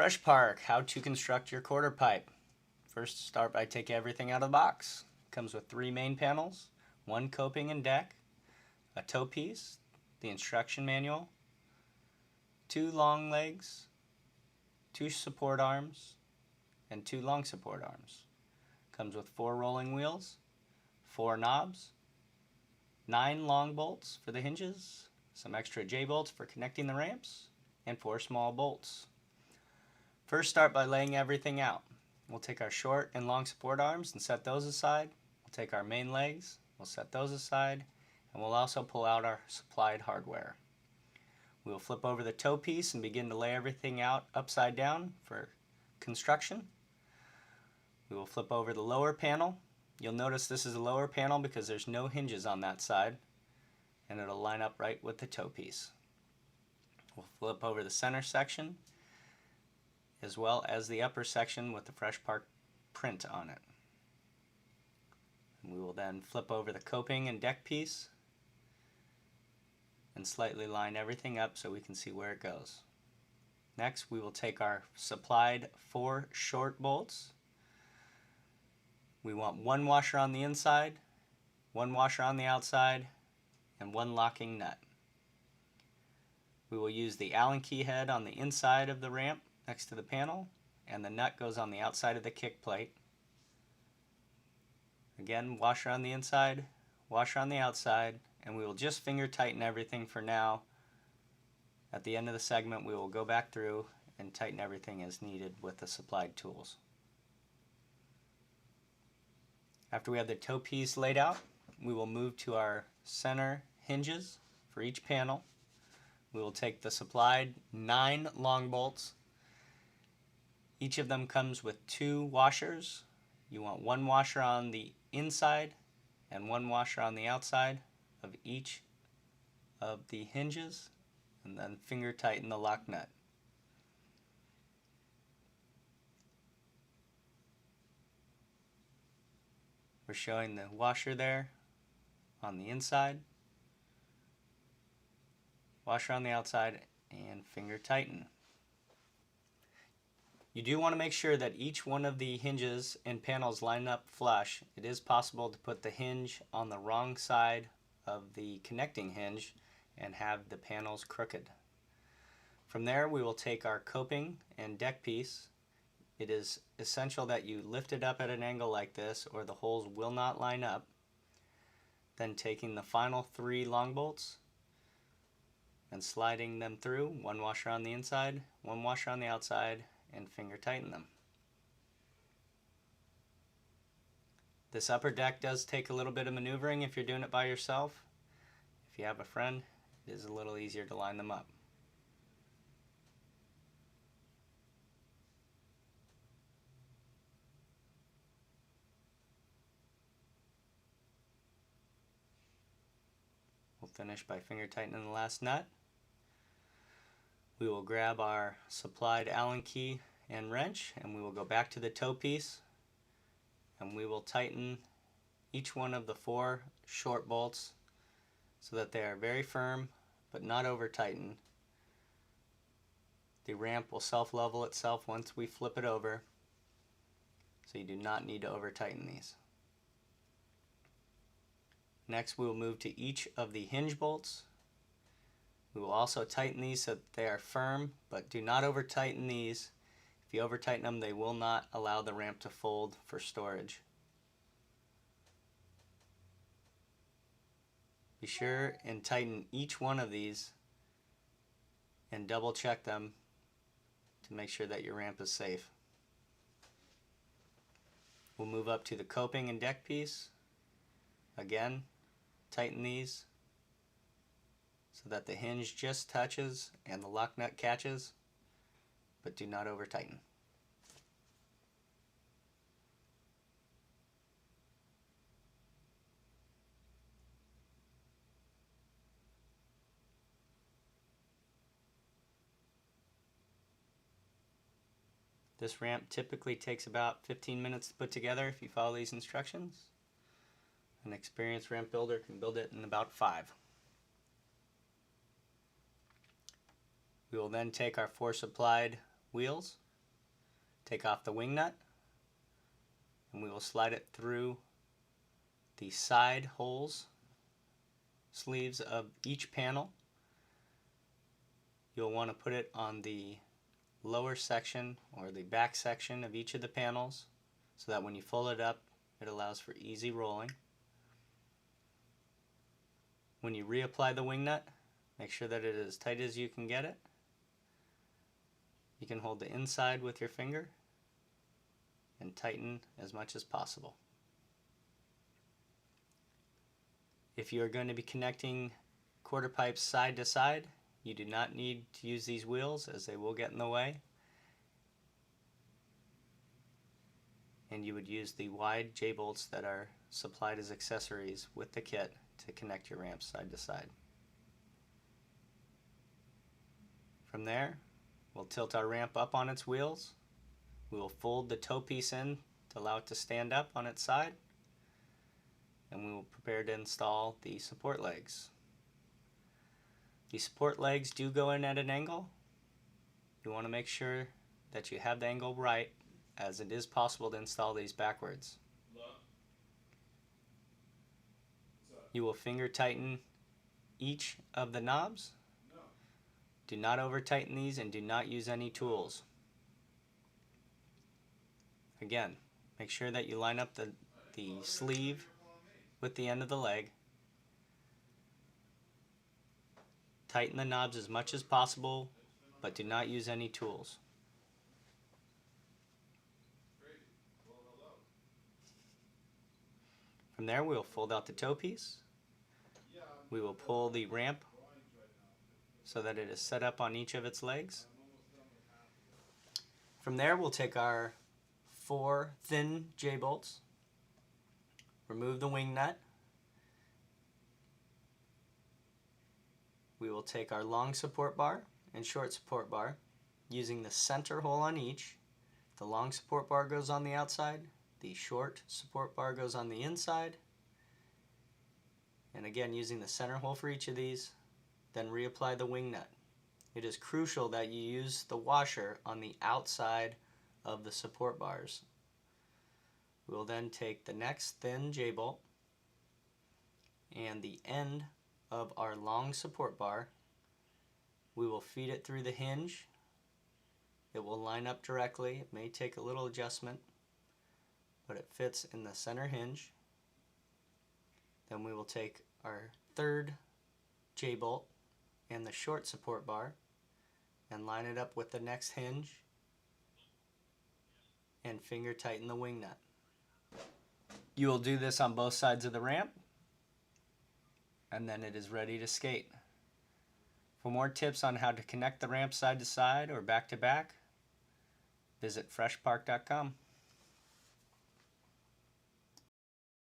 Fresh Park, how to construct your quarter pipe. First, start by taking everything out of the box. Comes with 3 main panels, 1 coping and deck, a toe piece, the instruction manual, 2 long legs, 2 support arms, and 2 long support arms. Comes with 4 rolling wheels, 4 knobs, 9 long bolts for the hinges, some extra J-bolts for connecting the ramps, and 4 small bolts. First, start by laying everything out. We'll take our short and long support arms and set those aside. We'll take our main legs, we'll set those aside, and we'll also pull out our supplied hardware. We will flip over the toe piece and begin to lay everything out upside down for construction. We will flip over the lower panel. You'll notice this is a lower panel because there's no hinges on that side, and it'll line up right with the toe piece. We'll flip over the center section as well as the upper section with the Fresh Park print on it. And we will then flip over the coping and deck piece and slightly line everything up so we can see where it goes. Next, we will take our supplied 4 short bolts. We want 1 washer on the inside, 1 washer on the outside, and 1 locking nut. We will use the Allen key head on the inside of the ramp next to the panel, and the nut goes on the outside of the kick plate. Again, washer on the inside, washer on the outside, and we will just finger tighten everything for now. At the end of the segment, we will go back through and tighten everything as needed with the supplied tools. After we have the toe piece laid out, we will move to our center hinges for each panel. We will take the supplied 9 long bolts. Each of them comes with 2 washers. You want 1 washer on the inside and 1 washer on the outside of each of the hinges, and then finger tighten the lock nut. We're showing the washer there on the inside, washer on the outside, and finger tighten. You do want to make sure that each one of the hinges and panels line up flush. It is possible to put the hinge on the wrong side of the connecting hinge and have the panels crooked. From there, we will take our coping and deck piece. It is essential that you lift it up at an angle like this or the holes will not line up. Then taking the final 3 long bolts and sliding them through, 1 washer on the inside, 1 washer on the outside, and finger tighten them. This upper deck does take a little bit of maneuvering if you're doing it by yourself. If you have a friend, it is a little easier to line them up. We'll finish by finger tightening the last nut. We will grab our supplied Allen key and wrench, and we will go back to the toe piece, and we will tighten each one of the 4 short bolts so that they are very firm but not over tightened. The ramp will self-level itself once we flip it over, so you do not need to over tighten these. Next, we will move to each of the hinge bolts. We will also tighten these so that they are firm, but do not over tighten these. If you over tighten them, they will not allow the ramp to fold for storage. Be sure and tighten each one of these and double check them to make sure that your ramp is safe. We'll move up to the coping and deck piece. Again, tighten these so that the hinge just touches and the lock nut catches, but do not over tighten. This ramp typically takes about 15 minutes to put together if you follow these instructions. An experienced ramp builder can build it in about 5. We will then take our 4 supplied wheels take off the wing nut, and we will slide it through the side holes, sleeves of each panel. You'll want to put it on the lower section or the back section of each of the panels so that when you fold it up, it allows for easy rolling. When you reapply the wing nut, make sure that it is as tight as you can get it. You can hold the inside with your finger and tighten as much as possible. If you are going to be connecting quarter pipes side to side, you do not need to use these wheels as they will get in the way. And you would use the wide J-bolts that are supplied as accessories with the kit to connect your ramps side to side. From there, we'll tilt our ramp up on its wheels. We will fold the toe piece in to allow it to stand up on its side. And we will prepare to install the support legs. The support legs do go in at an angle. You want to make sure that you have the angle right, as it is possible to install these backwards. You will finger tighten each of the knobs. Do not over tighten these and do not use any tools. Again, make sure that you line up the sleeve with the end of the leg. Tighten the knobs as much as possible, but do not use any tools. From there, we will fold out the toe piece. We will pull the ramp so that it is set up on each of its legs. From there, we'll take our 4 thin J-bolts, remove the wing nut. We will take our long support bar and short support bar, using the center hole on each. The long support bar goes on the outside, the short support bar goes on the inside, and again using the center hole for each of these, then reapply the wing nut. It is crucial that you use the washer on the outside of the support bars. We will then take the next thin J-bolt and the end of our long support bar. We will feed it through the hinge. It will line up directly. It may take a little adjustment, but it fits in the center hinge. Then we will take our third J-bolt and the short support bar and line it up with the next hinge and finger tighten the wing nut. You will do this on both sides of the ramp, and then it is ready to skate. For more tips on how to connect the ramp side to side or back to back, visit freshpark.com.